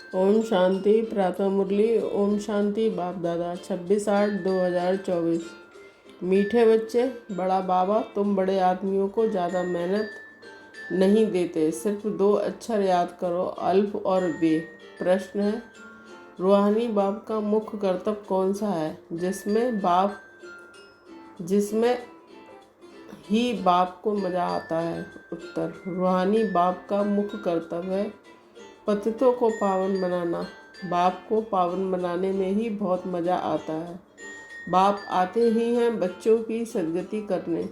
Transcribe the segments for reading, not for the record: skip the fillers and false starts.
ओम शांति। प्रातः मुरली। ओम शांति। बाप दादा 26/8/2024। मीठे बच्चे, बड़ा बाबा तुम बड़े आदमियों को ज़्यादा मेहनत नहीं देते, सिर्फ 2 अक्षर याद करो, अल्फ और बे। प्रश्न है, रूहानी बाप का मुख्य कर्तव्य कौन सा है जिसमें ही बाप को मज़ा आता है? उत्तर, रूहानी बाप का मुख्य कर्तव्य है पतितों को पावन बनाना। बाप को पावन बनाने में ही बहुत मज़ा आता है। बाप आते ही हैं बच्चों की सद्गति करने,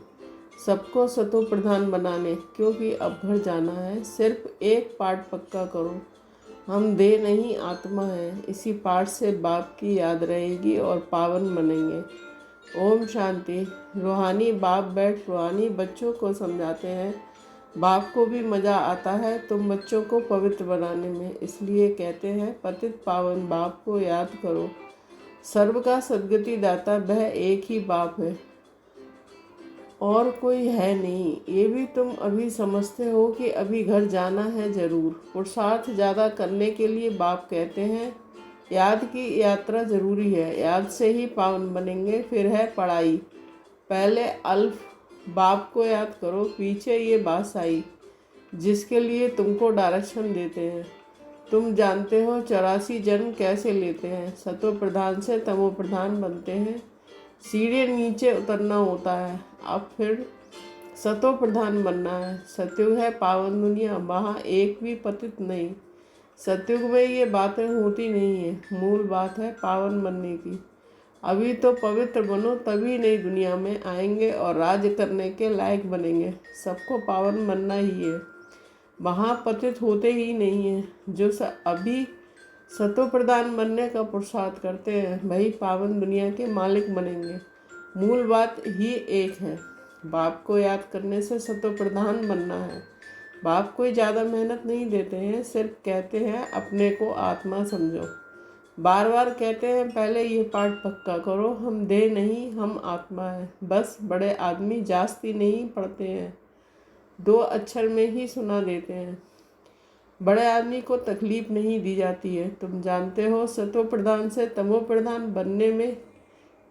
सबको सतो प्रधान बनाने, क्योंकि अब घर जाना है। सिर्फ एक पाठ पक्का करो, हम देह नहीं आत्मा हैं। इसी पाठ से बाप की याद रहेगी और पावन बनेंगे। ओम शांति। रूहानी बाप बैठ रूहानी बच्चों को समझाते हैं। बाप को भी मज़ा आता है तुम बच्चों को पवित्र बनाने में, इसलिए कहते हैं पतित पावन बाप को याद करो। सर्व का सद्गति दाता वह एक ही बाप है और कोई है नहीं। ये भी तुम अभी समझते हो कि अभी घर जाना है जरूर। पुरुषार्थ ज़्यादा करने के लिए बाप कहते हैं याद की यात्रा जरूरी है, याद से ही पावन बनेंगे। फिर है पढ़ाई। पहले अल्फ बाप को याद करो, पीछे ये बात आई जिसके लिए तुमको डायरेक्शन देते हैं। तुम जानते हो 84 जन्म कैसे लेते हैं। सतो प्रधान से तमो प्रधान बनते हैं, सीढ़ी नीचे उतरना होता है। अब फिर सतो प्रधान बनना है। सतयुग है पावन दुनिया, वहाँ एक भी पतित नहीं। सतयुग में ये बातें होती नहीं है। मूल बात है पावन बनने की। अभी तो पवित्र बनो, तभी नई दुनिया में आएंगे और राज्य करने के लायक बनेंगे। सबको पावन बनना ही है, वहाँ पतित होते ही नहीं हैं। जो अभी सतो प्रधान बनने का पुरुषार्थ करते हैं वही पावन दुनिया के मालिक बनेंगे। मूल बात ही एक है, बाप को याद करने से सतो प्रधान बनना है। बाप कोई ज़्यादा मेहनत नहीं देते हैं, सिर्फ कहते हैं अपने को आत्मा समझो। बार बार कहते हैं पहले ये पाठ पक्का करो, हम देह नहीं हम आत्मा है। बस बड़े आदमी जास्ती नहीं पढ़ते हैं, 2 अक्षर में ही सुना देते हैं। बड़े आदमी को तकलीफ नहीं दी जाती है। तुम जानते हो सतो प्रधान से तमो प्रधान बनने में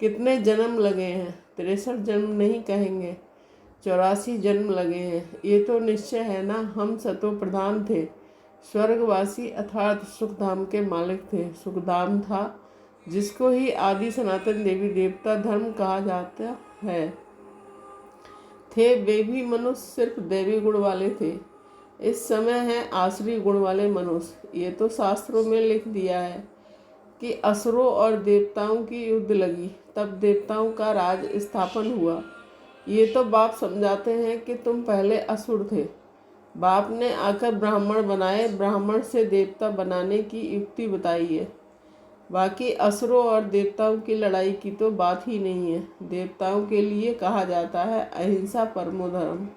कितने जन्म लगे हैं? 63 जन्म नहीं कहेंगे, 84 जन्म लगे हैं। ये तो निश्चय है ना, हम सतो प्रधान थे, स्वर्गवासी अर्थात सुखधाम के मालिक थे। सुखधाम था जिसको ही आदि सनातन देवी देवता धर्म कहा जाता है। थे वे भी मनुष्य, सिर्फ दैवी गुण वाले थे। इस समय है आसुरी गुण वाले मनुष्य। ये तो शास्त्रों में लिख दिया है कि असुरों और देवताओं की युद्ध लगी, तब देवताओं का राज स्थापन हुआ। ये तो बाप समझाते हैं कि तुम पहले असुर थे, बाप ने आकर ब्राह्मण बनाए, ब्राह्मण से देवता बनाने की युक्ति बताई है। बाकी असुरों और देवताओं की लड़ाई की तो बात ही नहीं है। देवताओं के लिए कहा जाता है अहिंसा परमो धर्म।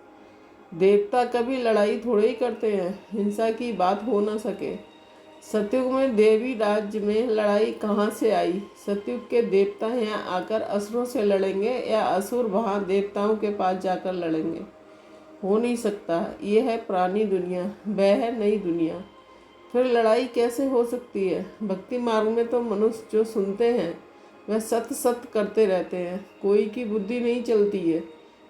देवता कभी लड़ाई थोड़े ही करते हैं, हिंसा की बात हो न सके। सतयुग में देवी राज्य में लड़ाई कहाँ से आई? सतयुग के देवता यहाँ आकर असुरों से लड़ेंगे या असुर वहाँ देवताओं के पास जाकर लड़ेंगे? हो नहीं सकता। ये है पुरानी दुनिया, वह है नई दुनिया, फिर लड़ाई कैसे हो सकती है? भक्ति मार्ग में तो मनुष्य जो सुनते हैं वह सत्य सत्य करते रहते हैं, कोई की बुद्धि नहीं चलती है,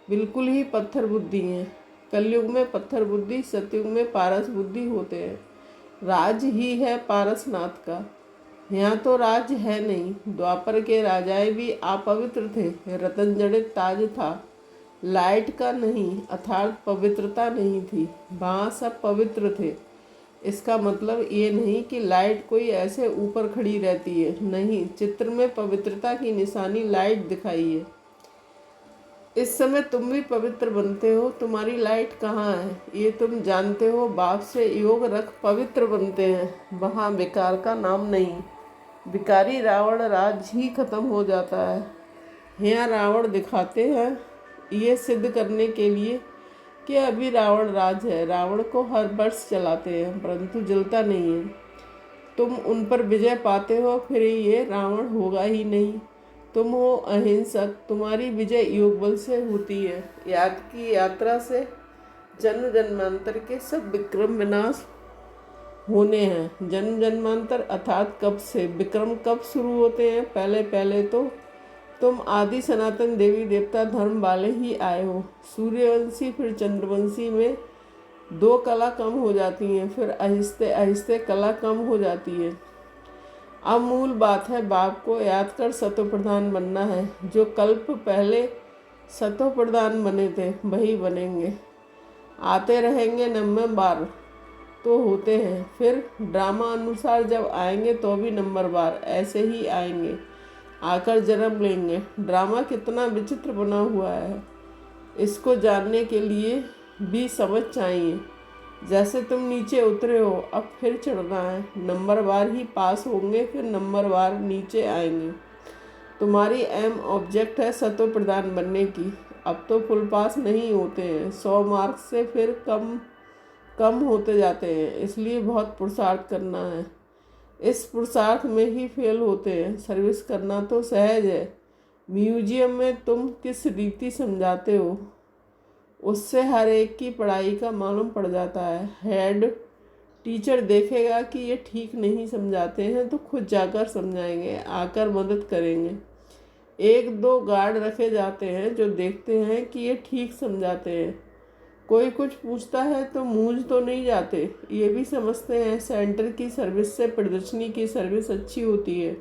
बिल्कुल ही पत्थर बुद्धि है। कलयुग में पत्थर बुद्धि, सतयुग में पारस बुद्धि होते हैं। राज ही है पारसनाथ का, यहाँ तो राज है नहीं। द्वापर के राजाएं भी अपवित्र थे, रतन जड़ित ताज था, लाइट का नहीं, अर्थात पवित्रता नहीं थी। वहाँ सब पवित्र थे। इसका मतलब ये नहीं कि लाइट कोई ऐसे ऊपर खड़ी रहती है, नहीं, चित्र में पवित्रता की निशानी लाइट दिखाई है। इस समय तुम भी पवित्र बनते हो, तुम्हारी लाइट कहाँ है ये तुम जानते हो। बाप से योग रख पवित्र बनते हैं, वहाँ विकार का नाम नहीं। विकारी रावण राज ही खत्म हो जाता है। यहाँ रावण दिखाते हैं ये सिद्ध करने के लिए कि अभी रावण राज है। रावण को हर वर्ष जलाते हैं परंतु जलता नहीं है। तुम उन पर विजय पाते हो, फिर ये रावण होगा ही नहीं। तुम हो अहिंसक, तुम्हारी विजय योग बल से होती है, याद की यात्रा से। जन्म जन्मांतर के सब विक्रम विनाश होने हैं। जन्म जन्मांतर अर्थात कब से, विक्रम कब शुरू होते हैं? पहले पहले तो तुम आदि सनातन देवी देवता धर्म वाले ही आए हो। सूर्यवंशी फिर चंद्रवंशी में 2 कला कम हो जाती हैं, फिर आहिस्ते आहिस्ते कला कम हो जाती है। अब मूल बात है, बाप को याद कर सतो प्रधान बनना है। जो कल्प पहले सतो प्रधान बने थे वही बनेंगे। आते रहेंगे 90 बार तो होते हैं, फिर ड्रामा अनुसार जब आएंगे तो भी नंबर बार ऐसे ही आएंगे, आकर जन्म लेंगे। ड्रामा कितना विचित्र बना हुआ है, इसको जानने के लिए भी समझ चाहिए। जैसे तुम नीचे उतरे हो, अब फिर चढ़ना है। नंबर बार ही पास होंगे, फिर नंबर बार नीचे आएंगे। तुम्हारी एम ऑब्जेक्ट है सतो प्रधान बनने की। अब तो फुल पास नहीं होते हैं, 100 मार्क्स से फिर कम कम होते जाते हैं, इसलिए बहुत पुरुषार्थ करना है। इस पुरुषार्थ में ही फेल होते हैं। सर्विस करना तो सहज है। म्यूजियम में तुम किस रीति समझाते हो उससे हर एक की पढ़ाई का मालूम पड़ जाता है। हेड टीचर देखेगा कि ये ठीक नहीं समझाते हैं तो खुद जाकर समझाएंगे, आकर मदद करेंगे। 1-2 गार्ड रखे जाते हैं जो देखते हैं कि ये ठीक समझाते हैं। कोई कुछ पूछता है तो मूंझ तो नहीं जाते, ये भी समझते हैं सेंटर की सर्विस से प्रदर्शनी की सर्विस अच्छी होती है,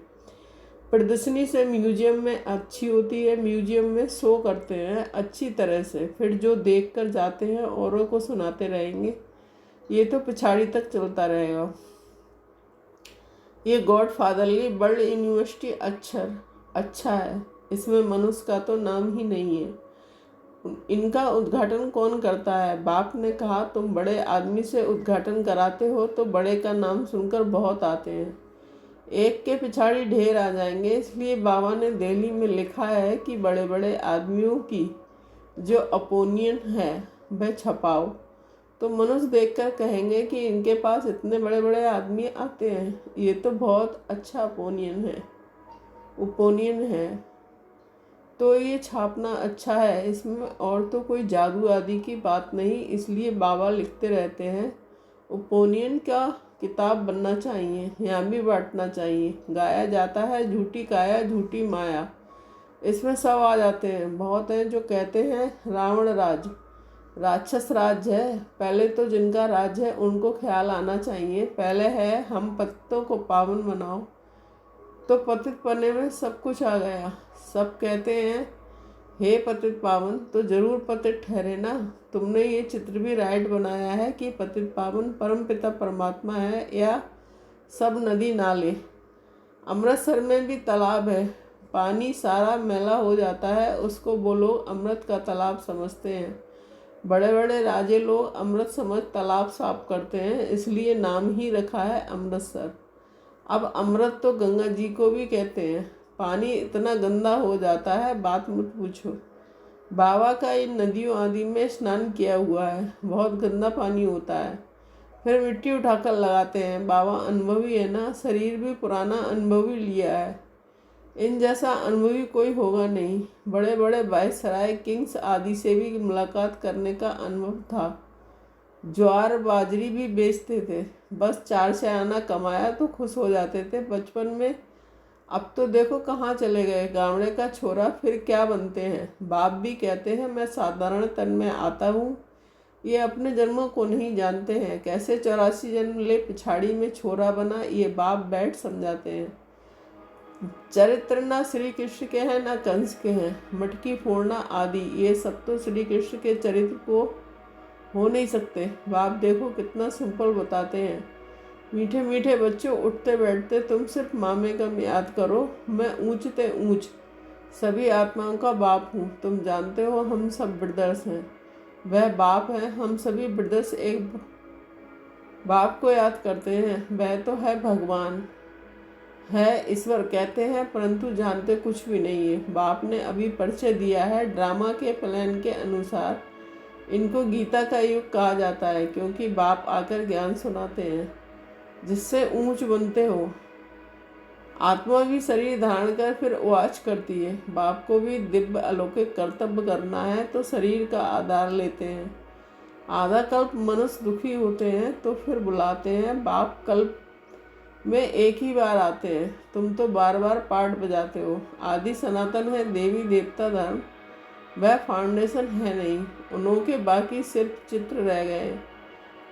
प्रदर्शनी से म्यूजियम में अच्छी होती है। म्यूजियम में शो करते हैं अच्छी तरह से, फिर जो देख कर जाते हैं औरों को सुनाते रहेंगे। ये तो पिछाड़ी तक चलता रहेगा। ये गॉड फादरली वर्ल्ड यूनिवर्सिटी अच्छा है, इसमें मनुष्य का तो नाम ही नहीं है। इनका उद्घाटन कौन करता है? बाप ने कहा तुम बड़े आदमी से उद्घाटन कराते हो तो बड़े का नाम सुनकर बहुत आते हैं, एक के पिछाड़ी ढेर आ जाएंगे। इसलिए बाबा ने दिल्ली में लिखा है कि बड़े बड़े आदमियों की जो ओपिनियन है वह छपाओ, तो मनुष्य देखकर कहेंगे कि इनके पास इतने बड़े बड़े आदमी आते हैं, ये तो बहुत अच्छा ओपिनियन है, तो ये छापना अच्छा है। इसमें और तो कोई जादू आदि की बात नहीं, इसलिए बाबा लिखते रहते हैं ओपिनियन का किताब बनना चाहिए, यहाँ भी बांटना चाहिए। गाया जाता है झूठी काया झूठी माया, इसमें सब आ जाते हैं। बहुत हैं जो कहते हैं रावण राज राक्षस राज है। पहले तो जिनका राज है उनको ख्याल आना चाहिए। पहले है हम पतितों को पावन बनाओ, तो पतित पने में सब कुछ आ गया। सब कहते हैं हे पतित पावन, तो जरूर पतित ठहरे ना। तुमने ये चित्र भी राइट बनाया है कि पतित पावन परम पिता परमात्मा है या सब नदी नाले। अमृतसर में भी तालाब है, पानी सारा मैला हो जाता है, उसको वो लोग अमृत का तालाब समझते हैं। बड़े बड़े राजे लोग अमृत समझ तालाब साफ करते हैं, इसलिए नाम ही रखा है अमृतसर। अब अमृत तो गंगा जी को भी कहते हैं। पानी इतना गंदा हो जाता है बात मत पूछो। बाबा का इन नदियों आदि में स्नान किया हुआ है, बहुत गंदा पानी होता है। फिर मिट्टी उठाकर लगाते हैं। बाबा अनुभवी है ना, शरीर भी पुराना अनुभवी लिया है, इन जैसा अनुभवी कोई होगा नहीं। बड़े बड़े वायसराय किंग्स आदि से भी मुलाकात करने का अनुभव था। ज्वार बाजरी भी बेचते थे, बस 4 से आना कमाया तो खुश हो जाते थे बचपन में। अब तो देखो कहाँ चले गए, गावड़े का छोरा फिर क्या बनते हैं। बाप भी कहते हैं मैं साधारण तन में आता हूँ, ये अपने जन्मों को नहीं जानते हैं, कैसे 84 जन्म ले पिछाड़ी में छोरा बना, ये बाप बैठ समझाते हैं। चरित्र ना श्री कृष्ण के हैं ना कंस के हैं, मटकी फोड़ना आदि ये सब तो श्री कृष्ण के चरित्र को हो नहीं सकते। बाप देखो कितना सिंपल बताते हैं। मीठे मीठे बच्चों, उठते बैठते तुम सिर्फ मामे का याद करो, मैं ऊंचते ऊंच सभी आत्माओं का बाप हूँ। तुम जानते हो हम सब ब्रदर्स हैं, वह बाप है, हम सभी ब्रदर्स एक बाप को याद करते हैं। वह तो है भगवान है, ईश्वर कहते हैं, परंतु जानते कुछ भी नहीं है। बाप ने अभी परिचय दिया है ड्रामा के प्लान के अनुसार। इनको गीता का युग कहा जाता है, क्योंकि बाप आकर ज्ञान सुनाते हैं जिससे ऊंच बनते हो। आत्मा भी शरीर धारण कर फिर वाच करती है। बाप को भी दिव्य अलौकिक कर्तव्य करना है तो शरीर का आधार लेते हैं। आधा कल्प मनुष्य दुखी होते हैं तो फिर बुलाते हैं बाप कल्प में एक ही बार आते हैं। तुम तो बार बार पार्ट बजाते हो। आदि सनातन है देवी देवता धर्म, वह फाउंडेशन है नहीं। उनके बाकी सिर्फ चित्र रह गए।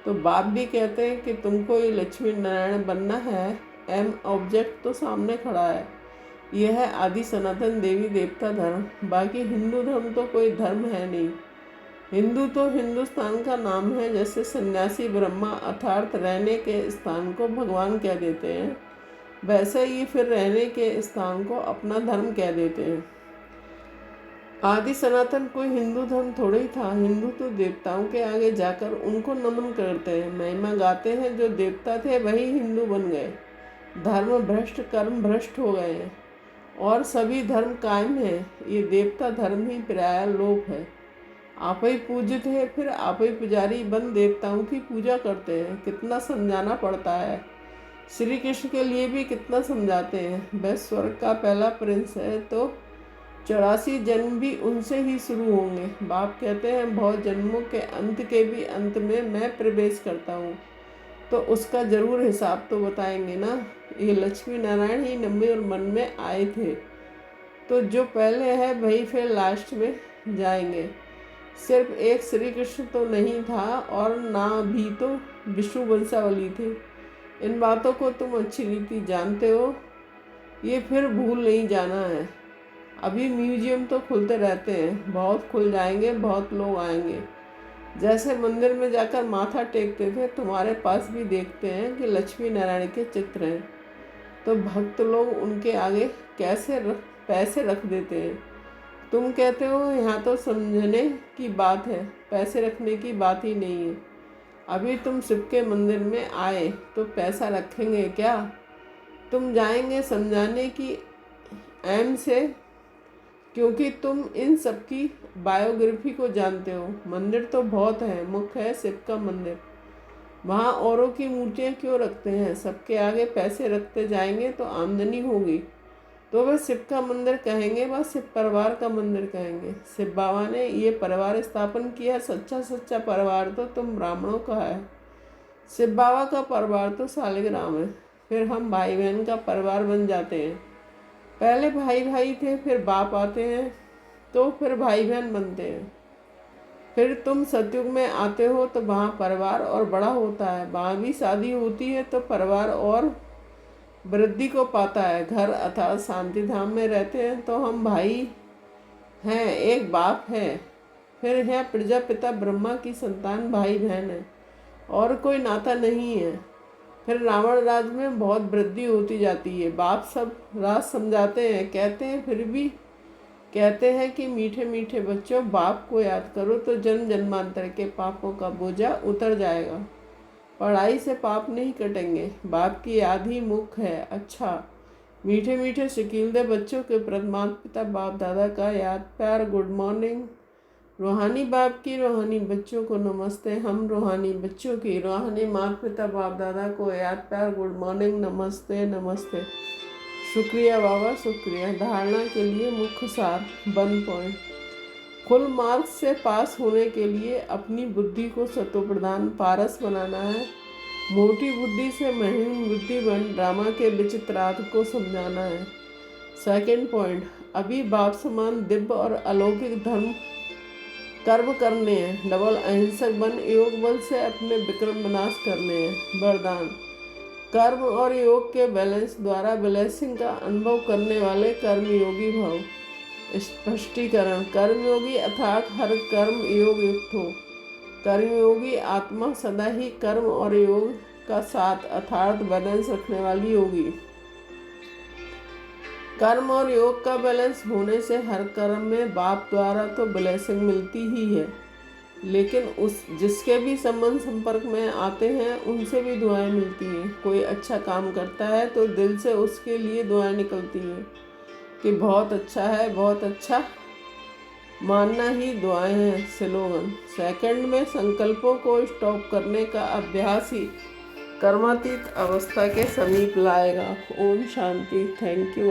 तो बाप भी कहते हैं कि तुमको ये लक्ष्मी नारायण बनना है। एम ऑब्जेक्ट तो सामने खड़ा है। यह है आदि सनातन देवी देवता धर्म। बाकी हिंदू धर्म तो कोई धर्म है नहीं। हिंदू तो हिंदुस्तान का नाम है। जैसे सन्यासी ब्रह्मा अर्थात रहने के स्थान को भगवान कह देते हैं, वैसे ही फिर रहने के स्थान को अपना धर्म कह देते हैं। आदि सनातन कोई हिंदू धर्म थोड़ा ही था। हिंदू तो देवताओं के आगे जाकर उनको नमन करते हैं, महिमा गाते हैं। जो देवता थे वही हिंदू बन गए। धर्म भ्रष्ट कर्म भ्रष्ट हो गए हैं और सभी धर्म कायम है। ये देवता धर्म ही पराया लोप है। आप ही पूजित है, फिर आप ही पुजारी बन देवताओं की पूजा करते हैं। कितना समझाना पड़ता है। श्री कृष्ण के लिए भी कितना समझाते हैं। वह स्वर्ग का पहला प्रिंस है तो 84 जन्म भी उनसे ही शुरू होंगे। बाप कहते हैं बहुत जन्मों के अंत के भी अंत में मैं प्रवेश करता हूँ, तो उसका जरूर हिसाब तो बताएंगे ना। ये लक्ष्मी नारायण ही नम्बे और मन में आए थे, तो जो पहले है वही फिर लास्ट में जाएंगे। सिर्फ एक श्री कृष्ण तो नहीं था और ना भी तो विष्णु वंशावली थे। इन बातों को तुम अच्छी रीति जानते हो, ये फिर भूल नहीं जाना है। अभी म्यूजियम तो खुलते रहते हैं, बहुत खुल जाएंगे, बहुत लोग आएंगे। जैसे मंदिर में जाकर माथा टेकते थे, तुम्हारे पास भी देखते हैं कि लक्ष्मी नारायण के चित्र हैं, तो भक्त लोग उनके आगे कैसे पैसे रख देते हैं। तुम कहते हो यहाँ तो समझने की बात है, पैसे रखने की बात ही नहीं है। अभी तुम शिव के मंदिर में आए तो पैसा रखेंगे क्या? तुम जाएंगे समझाने की एम से, क्योंकि तुम इन सब की बायोग्राफी को जानते हो। मंदिर तो बहुत है, मुख्य है शिव का मंदिर। वहाँ औरों की मूर्तियाँ क्यों रखते हैं? सबके आगे पैसे रखते जाएंगे तो आमदनी होगी, तो वह शिव का मंदिर कहेंगे, वह शिव परिवार का मंदिर कहेंगे। शिव बाबा ने ये परिवार स्थापन किया। सच्चा परिवार तो तुम ब्राह्मणों का है। शिव बाबा का परिवार तो शालिग्राम है। फिर हम भाई बहन का परिवार बन जाते हैं। पहले भाई भाई थे, फिर बाप आते हैं तो फिर भाई बहन बनते हैं। फिर तुम सतयुग में आते हो तो वहाँ परिवार और बड़ा होता है। वहाँ भी शादी होती है तो परिवार और वृद्धि को पाता है। घर अर्थात शांति धाम में रहते हैं तो हम भाई हैं, एक बाप है। फिर है प्रजापिता ब्रह्मा की संतान, भाई बहन है और कोई नाता नहीं है। फिर रावण राज में बहुत वृद्धि होती जाती है। बाप सब राज समझाते हैं, कहते हैं, फिर भी कहते हैं कि मीठे मीठे बच्चों बाप को याद करो तो जन्म जन्मांतर के पापों का बोझा उतर जाएगा। पढ़ाई से पाप नहीं कटेंगे, बाप की याद ही मुख्य है। अच्छा, मीठे मीठे शकीलदे बच्चों के प्रथमात पिता बाप दादा का याद प्यार गुड मॉर्निंग। रूहानी बाप की रूहानी बच्चों को नमस्ते। हम रूहानी बच्चों की रूहानी माता पिता बाप दादा को याद प्यार गुड मॉर्निंग, नमस्ते नमस्ते। शुक्रिया बाबा, शुक्रिया। धारणा के लिए मुख्य सार 1 पॉइंट। फुल मार्क्स से पास होने के लिए अपनी बुद्धि को सतोप्रधान पारस बनाना है। मोटी बुद्धि से महीन बुद्धि बन ड्रामा के विचित्रार्थ को समझाना है। 2 पॉइंट, अभी बाप समान दिव्य और अलौकिक धर्म कर्म करने हैं। डबल अहिंसक बन योग बल से अपने विक्रम विनाश करने हैं। वरदान, कर्म और योग के बैलेंस द्वारा ब्लेसिंग का अनुभव करने वाले कर्मयोगी भव। स्पष्टीकरण, कर्मयोगी अर्थात हर कर्म योग युक्त हो। कर्मयोगी आत्मा सदा ही कर्म और योग का साथ अर्थात बैलेंस रखने वाली होगी। कर्म और योग का बैलेंस होने से हर कर्म में बाप द्वारा तो ब्लेसिंग मिलती ही है, लेकिन उस जिसके भी संबंध संपर्क में आते हैं उनसे भी दुआएं मिलती हैं। कोई अच्छा काम करता है तो दिल से उसके लिए दुआएं निकलती हैं कि बहुत अच्छा है, बहुत अच्छा मानना ही दुआएं हैं। स्लोगन, सेकंड में संकल्पों को स्टॉप करने का अभ्यास ही कर्मातीत अवस्था के समीप लाएगा। ओम शांति। Thank you.